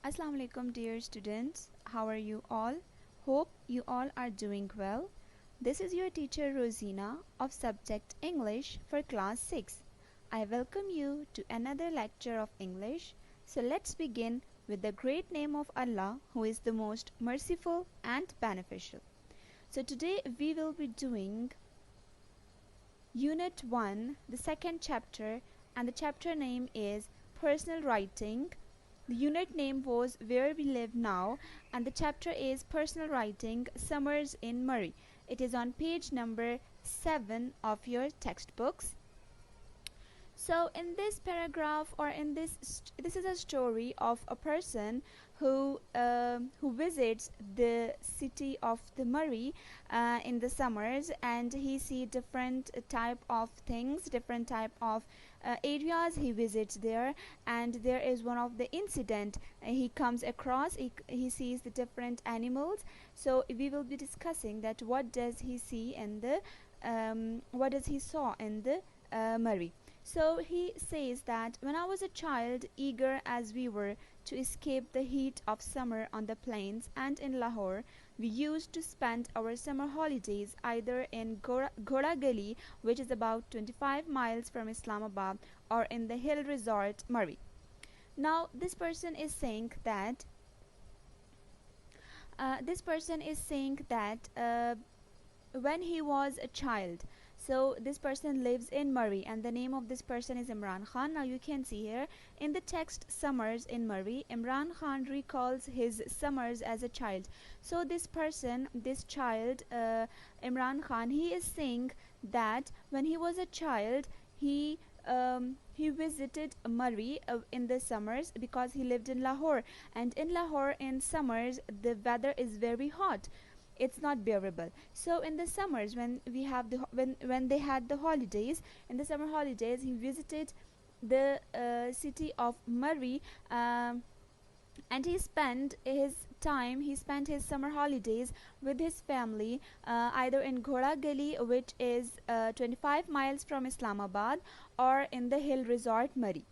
Assalamu alaikum dear students. How are you all? Hope you all are doing well. This is your teacher Rosina of subject English for class 6. I welcome you to another lecture of English. So let's begin with the great name of Allah, who is the most merciful and beneficial. So today we will be doing Unit 1, the second chapter, and the chapter name is Personal Writing. The unit name was Where We Live Now, and the chapter is Personal Writing, Summers in Murray. It is on page number 7 of your textbooks. So in this paragraph, or in this is a story of a person who visits the city of the Murray in the summers, and he see different type of things, different type of areas he visits there. And there is one of the incident he comes across. He sees the different animals. So we will be discussing that what does he see in the what does he saw in the Murray. So he says that when I was a child, eager as we were to escape the heat of summer on the plains and in Lahore, we used to spend our summer holidays either in Ghoda Gali, which is about 25 miles from Islamabad, or in the hill resort Murray. Now this person is saying that when he was a child. So this person lives in Murray, and the name of this person is Imran Khan. Now you can see here in the text Summers in Murray, Imran Khan recalls his summers as a child. So this person, this child, Imran Khan, he is saying that when he was a child, he visited Murray in the summers because he lived in Lahore, and in Lahore in summers the weather is very hot. It's not bearable. So in the summers, when we have when they had the holidays, in the summer holidays, he visited the city of Murray, and he spent his summer holidays with his family, either in Ghoda Gali, which is 25 miles from Islamabad, or in the hill resort Murray.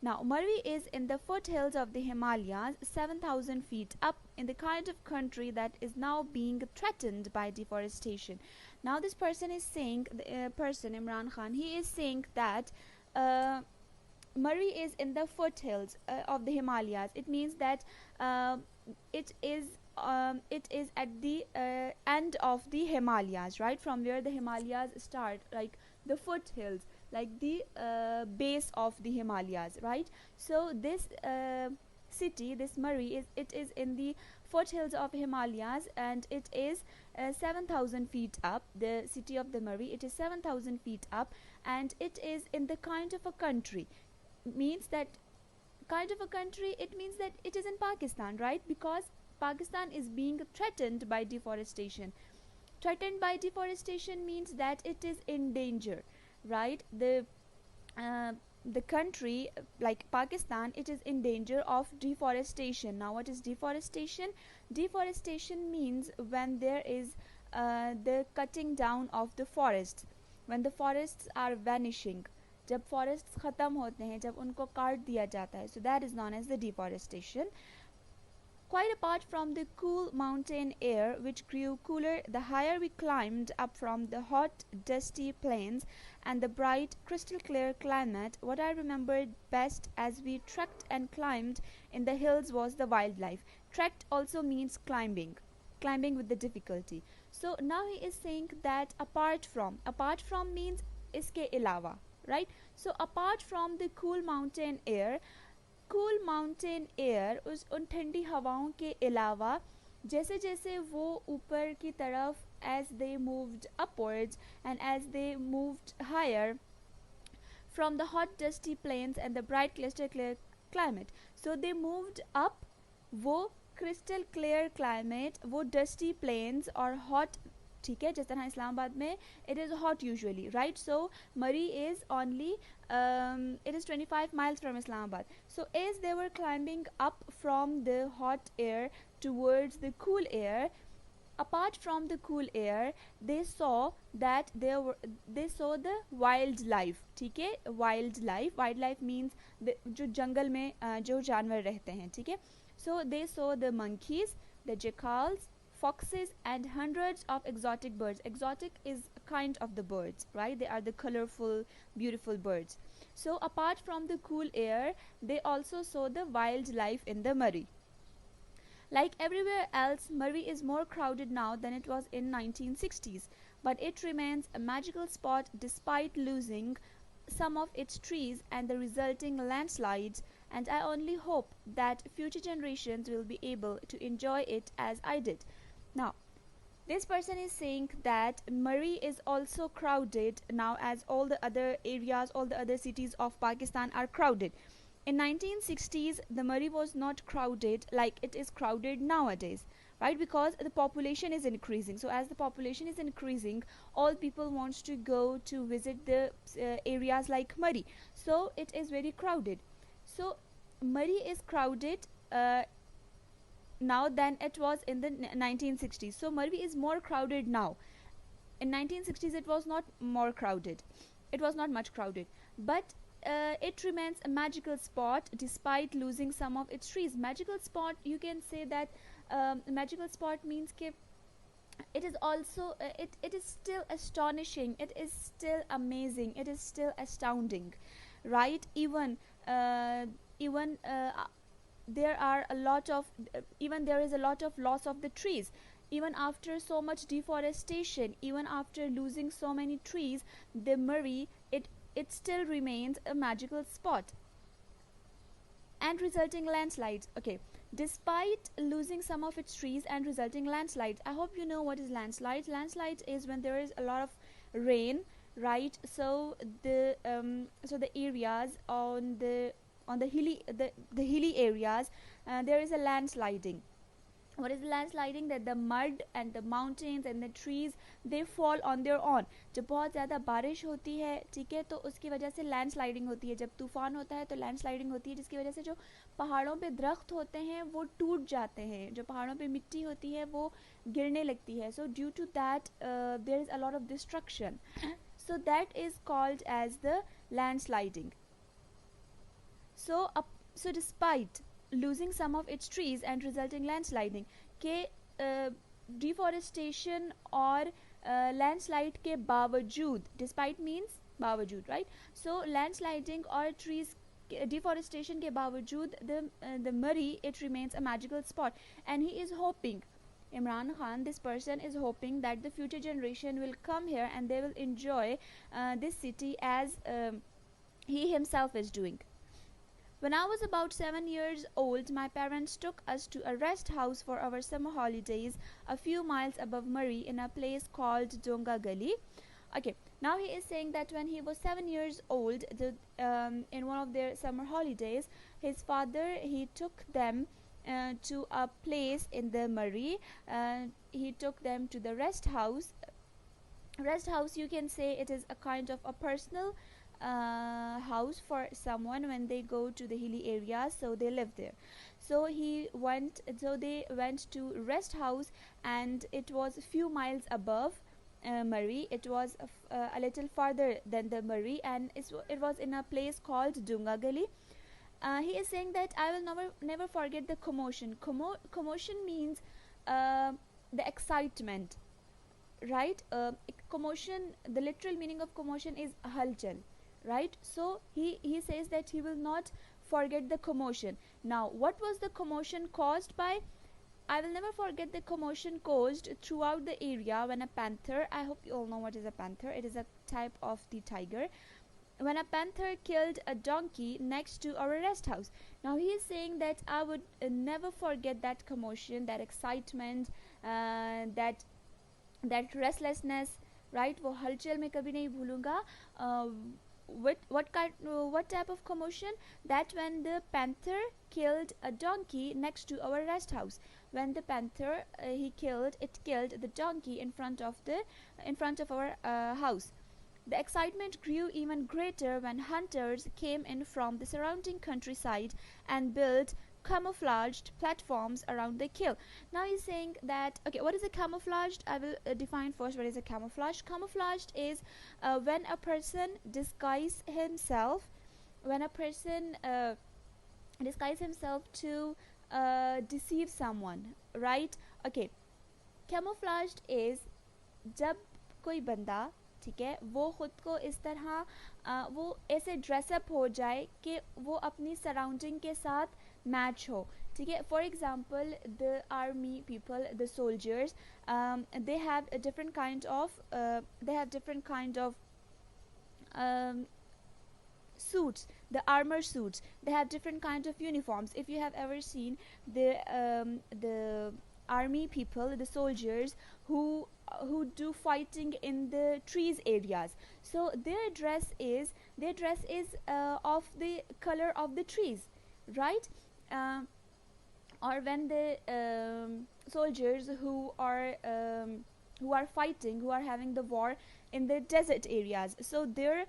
Now, Murray is in the foothills of the Himalayas, 7,000 feet up, in the kind of country that is now being threatened by deforestation. Now, this person is saying, the person Imran Khan, he is saying that Murray is in the foothills of the Himalayas. It means that it is at the end of the Himalayas, right? From where the Himalayas start, like the foothills, like the base of the Himalayas, right? So this city, this Murray, is in the foothills of Himalayas, and it is 7,000 feet up. The city of the Murray, it is 7,000 feet up, and it is in the kind of a country. Means that kind of a country, it means that it is in Pakistan, right? Because Pakistan is being threatened by deforestation. Threatened by deforestation means that it is in danger, right? The country, like Pakistan, it is in danger of deforestation. Now what is deforestation? Deforestation means when there is the cutting down of the forests, when the forests are vanishing, जब forests ख़त्म होते हैं, जब उनको काट दिया जाता है, so that is known as the deforestation. Quite apart from the cool mountain air, which grew cooler the higher we climbed up from the hot, dusty plains, and the bright, crystal clear climate, what I remembered best as we trekked and climbed in the hills was the wildlife. Trekked also means climbing with the difficulty. So now he is saying that apart from means iske ilawa, right? So apart from the cool mountain air उन ठंडी हवाओं के अलावा, जैसे जैसे वो ऊपर की तरफ, as they moved upwards and as they moved higher from the hot dusty plains and the bright crystal clear climate, so they moved up, वो crystal clear climate, वो dusty plains और hot, ठीक है, जिस तरह इस्लामाबाद में it is hot usually, right? So Murray is only it is 25 miles from Islamabad. So as they were climbing up from the hot air towards the cool air, apart from the cool air, they saw the wildlife. ठीक है, wildlife means जो जंगल में जो जानवर रहते हैं, ठीक है. So they saw the monkeys, the jackals, foxes, and hundreds of exotic birds. Exotic is a kind of the birds, right? They are the colorful, beautiful birds. So apart from the cool air, they also saw the wildlife in the Murray. Like everywhere else, Murray is more crowded now than it was in 1960s, but it remains a magical spot despite losing some of its trees and the resulting landslides, and I only hope that future generations will be able to enjoy it as I did. Now, this person is saying that Murray is also crowded now, as all the other areas, all the other cities of Pakistan are crowded. In 1960s, the Murray was not crowded like it is crowded nowadays, right? Because the population is increasing. So as the population is increasing, all people wants to go to visit the areas like Murray. So it is very crowded. So Murray is crowded now than it was in the 1960s. So Murray is more crowded now. In 1960s it was not more crowded, it was not much crowded, but it remains a magical spot despite losing some of its trees. Magical spot, you can say that magical spot means ke it is also it is still astonishing, it is still amazing, it is still astounding, right? Even there are a lot of even there is a lot of loss of the trees. Even after so much deforestation, even after losing so many trees, the Murray, it still remains a magical spot. And resulting landslides. Okay, despite losing some of its trees and resulting landslides, I hope you know what is landslides. Landslides is when there is a lot of rain, right? So the areas on the hilly areas, there is a landsliding. What is landsliding? That the mud and the mountains and the trees, they fall on their own. जब बहुत ज़्यादा बारिश होती है, ठीक है, तो उसकी वजह से लैंडस्लाइडिंग होती है. जब तूफान होता है तो लैंडस्लाइडिंग होती है, जिसकी वजह से जो पहाड़ों पे दरख्त होते हैं वो टूट जाते हैं, जो पहाड़ों पे मिट्टी होती है वो गिरने लगती है. So due to that there is a lot of destruction. So that is called as the landsliding. So despite losing some of its trees and resulting landsliding के deforestation और landslide के बावजूद, despite means बावजूद, right? So landsliding or trees deforestation के बावजूद, the Murray, it remains a magical spot, and he is hoping, Imran Khan, this person is hoping that the future generation will come here and they will enjoy this city as he himself is doing. When I was about 7 years old, my parents took us to a rest house for our summer holidays a few miles above Murray in a place called Donga Gully. Okay, now he is saying that when he was 7 years old, in one of their summer holidays, his father, he took them to a place in the Murray. He took them to the rest house. Rest house, you can say it is a kind of a personal house for someone when they go to the hilly areas, so they live there. So they went to rest house, and it was a few miles above Murray. It was a little farther than the Murray, and it was in a place called Donga Gully. He is saying that I will never forget the commotion. Commotion means the excitement, right? Commotion, the literal meaning of commotion is halchal, right? So he says that he will not forget the commotion. Now, what was the commotion caused by? I will never forget the commotion caused throughout the area when a panther, I hope you all know what is a panther, it is a type of the tiger, when a panther killed a donkey next to our rest house. Now he is saying that I would never forget that commotion, that excitement, that restlessness, right? वो हलचल मैं कभी नहीं भूलूंगा. What type of commotion? That when the panther killed a donkey next to our rest house. When the panther killed the donkey in front of our house. The excitement grew even greater when hunters came in from the surrounding countryside and built camouflaged platforms around the kill. Now he's saying that, okay, what is a camouflaged? I will define first what is a camouflage. Camouflaged is when a person disguise himself, to deceive someone, right? Okay, camouflaged is जब कोई बंदा, ठीक है, वो खुद को इस तरह वो ऐसे ड्रेसअप हो जाए कि वो अपनी सराउंडिंग के साथ मैच हो, ठीक है. For example the army people, the soldiers, they have a different kind of suits, the armor suits. They have different kinds of uniforms. If you have ever seen the army people, the soldiers who do fighting in the trees areas, so their dress is of the color of the trees, right? um, or when the soldiers who are fighting, who are having the war in the desert areas, so their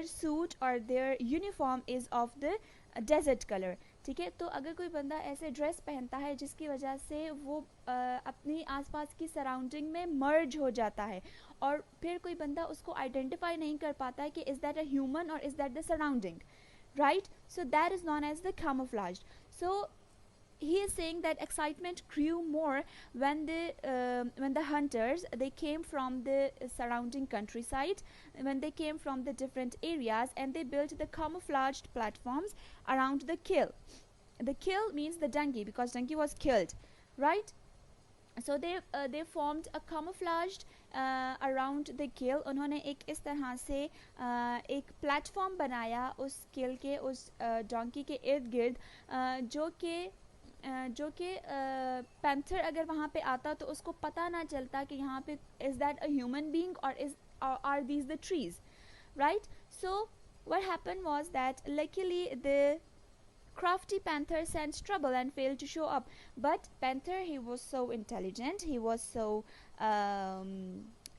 suit or their uniform is of the desert color, ठीक है. तो अगर कोई बंदा ऐसे dress पहनता है जिसकी वजह से वो अपनी आसपास की सराउंडिंग में मर्ज हो जाता है और फिर कोई बंदा उसको आइडेंटिफाई नहीं कर पाता है कि इज़ दैट अ ह्यूमन और is that the surrounding, right? So that is known as the camouflage. So he is saying that excitement grew more when the hunters, they came from the surrounding countryside, when they came from the different areas, and they built the camouflaged platforms around the kill. The kill means the donkey, because donkey was killed, right? So they formed a camouflaged around the kill. उन्होंने एक इस तरह से एक platform बनाया उस किल के, उस डोंकी के इर्द गिर्द, जो कि पैंथर अगर वहाँ पे आता तो उसको पता ना चलता कि यहाँ पे is that a human being और are these the trees, right? So what happened was that luckily the crafty panther sensed trouble and failed to show up. But panther, he was so intelligent, he was so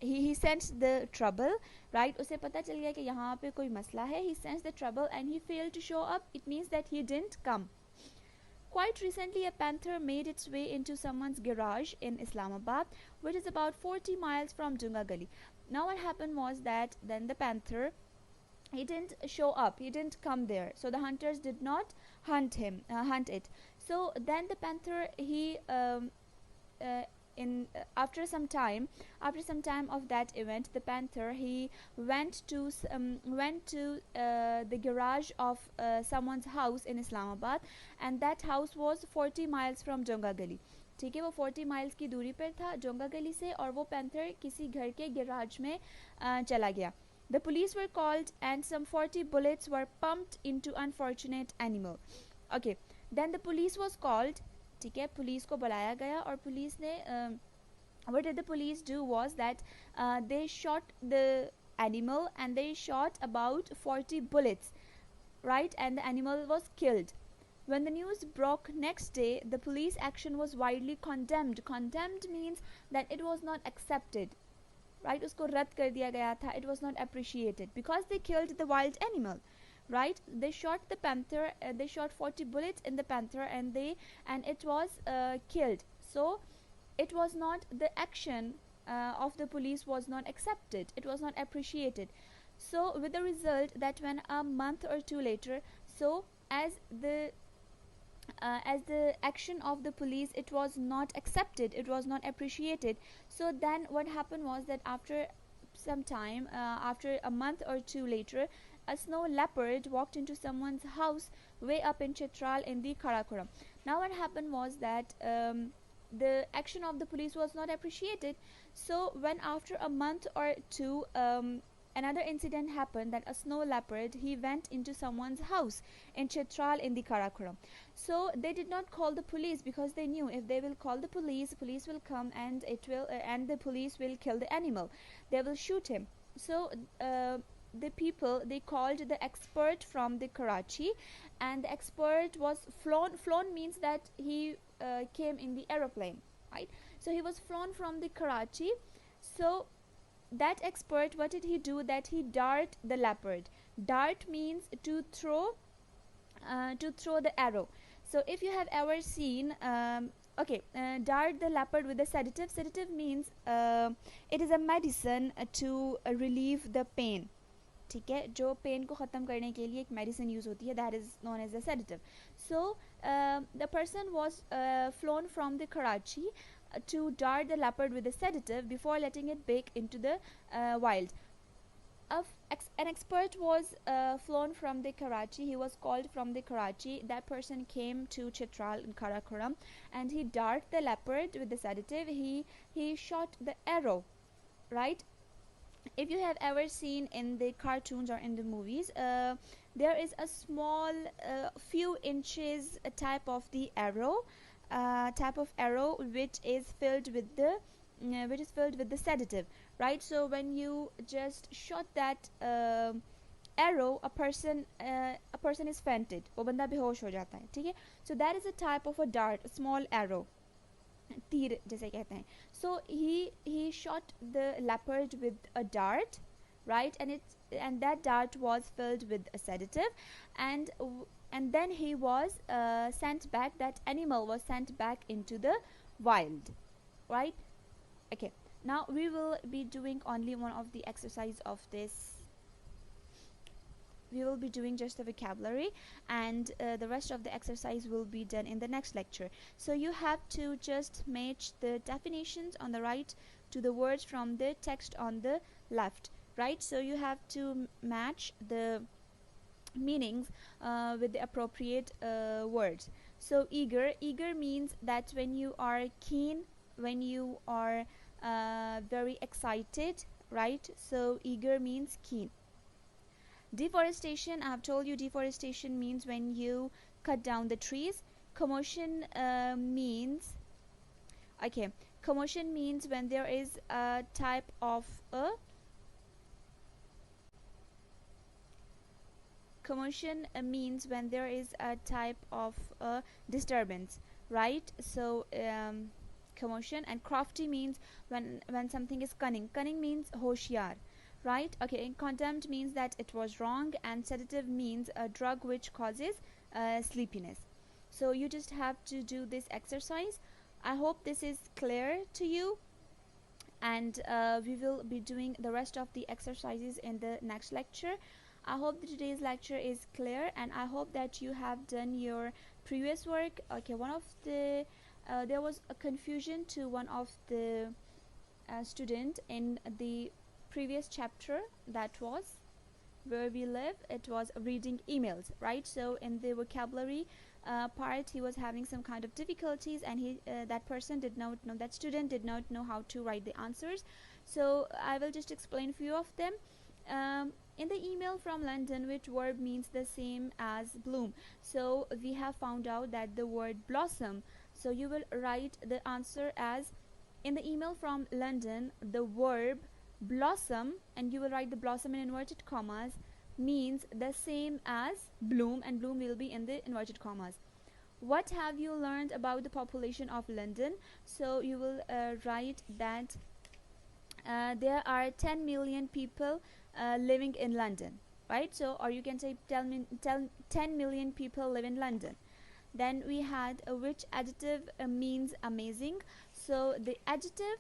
he sensed the trouble, right? उसे पता चल गया कि यहाँ पे कोई मसला है. He sensed the trouble and he failed to show up. It means that he didn't come. Quite recently, a panther made its way into someone's garage in Islamabad, which is about 40 miles from Dunga Gully. Now what happened was that then the panther, he didn't show up, he didn't come there, so the hunters did not hunt it. So then the panther, he in after some time of that event, the panther, he went to the garage of someone's house in Islamabad, and that house was 40 miles from Jonga Gully. ठीक है, वो 40 miles की दूरी पर था जोंगा गली से, और वो पैंथर किसी घर के गैराज में चला गया. The police were called and some 40 bullets were pumped into unfortunate animal. Okay, then the police was called. ठीक है, पुलिस को बुलाया गया और पुलिस ने what did the police do was that they shot the animal and they shot about 40 bullets, right? And the animal was killed. When the news broke next day, the police action was widely condemned. Condemned means that it was not accepted, right? उसको रद्द कर दिया गया था. It was not appreciated because they killed the wild animal, right? They shot the panther, they shot 40 bullets in the panther, and it was killed. So it was not, the action of the police was not accepted, it was not appreciated. So with the result that when a month or two later, so as the action of the police, it was not accepted, it was not appreciated. So then what happened was that after some time, after a month or two later, a snow leopard walked into someone's house way up in Chitral in the Karakoram. Now what happened was that the action of the police was not appreciated. So when after a month or two, another incident happened, that a snow leopard, he went into someone's house in Chitral in the Karakoram. So they did not call the police because they knew if they will call the police will come and the police will kill the animal, they will shoot him. So the people, they called the expert from the Karachi, and the expert was flown means that he came in the aeroplane, right? So he was flown from the Karachi. So that expert, what did he do? That he dart the leopard. Dart means to throw the arrow. So if you have ever seen dart the leopard with a sedative. Sedative means it is a medicine to relieve the pain. ठीक है, जो pen को ख़त्म करने के लिए एक medicine use होती है, that is known as a sedative. So the person was flown from the Karachi to dart the leopard with a sedative before letting it bake into the wild. An expert was flown from the Karachi. He was called from the Karachi. That person came to Chitral in Karakoram, and he darted the leopard with the sedative. He shot the arrow, right? If you have ever seen in the cartoons or in the movies, there is a small few inches type of the arrow which is filled with the sedative, right? So when you just shot that arrow, a person is fainted, वो बंदा बेहोश हो जाता है, ठीक है? So that is a type of a dart, a small arrow, तीर जैसे कहते हैं. So he shot the leopard with a dart, right? And that dart was filled with a sedative, and then he was sent back. That animal was sent back into the wild, right? Okay, now we will be doing only one of the exercise of this. We will be doing just the vocabulary, and the rest of the exercise will be done in the next lecture. So you have to just match the definitions on the right to the words from the text on the left, right? So you have to match the meanings with the appropriate words. So eager means that when you are keen, when you are very excited, right? So eager means keen. Deforestation, I have told you deforestation means when you cut down the trees. Commotion means when there is a type of a commotion means when there is a type of a disturbance, right? So commotion. And crafty means when something is cunning means hoshiyar, right? Okay, and condemned means that it was wrong, and sedative means a drug which causes sleepiness. So you just have to do this exercise. I hope this is clear to you, and we will be doing the rest of the exercises in the next lecture. I hope that today's lecture is clear, and I hope that you have done your previous work. Okay, one of the there was a confusion to one of the student in the previous chapter, that was where we live. It was reading emails, right? So in the vocabulary part, he was having some kind of difficulties, and that student did not know how to write the answers. So I will just explain a few of them. In the email from London, which verb means the same as bloom? So we have found out that the word blossom. So you will write the answer as, in the email from London, the verb blossom, and you will write the blossom in inverted commas, means the same as bloom, and bloom will be in the inverted commas. What have you learned about the population of London? So you will write that there are 10 million people living in London, right? So, or you can say 10 million people live in London. Then we had which adjective means amazing? So the adjective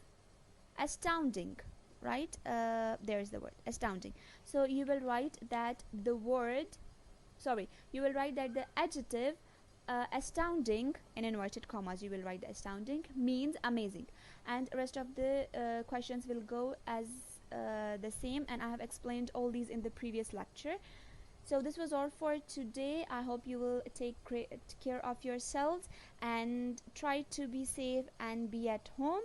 astounding, right? There is the word astounding. So you will write that the adjective astounding in inverted commas, you will write the astounding, means amazing, and rest of the questions will go as the same, and I have explained all these in the previous lecture. So this was all for today. I hope you will take care of yourselves and try to be safe and be at home.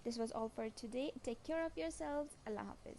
This was all for today. Take care of yourselves. Allah Hafiz.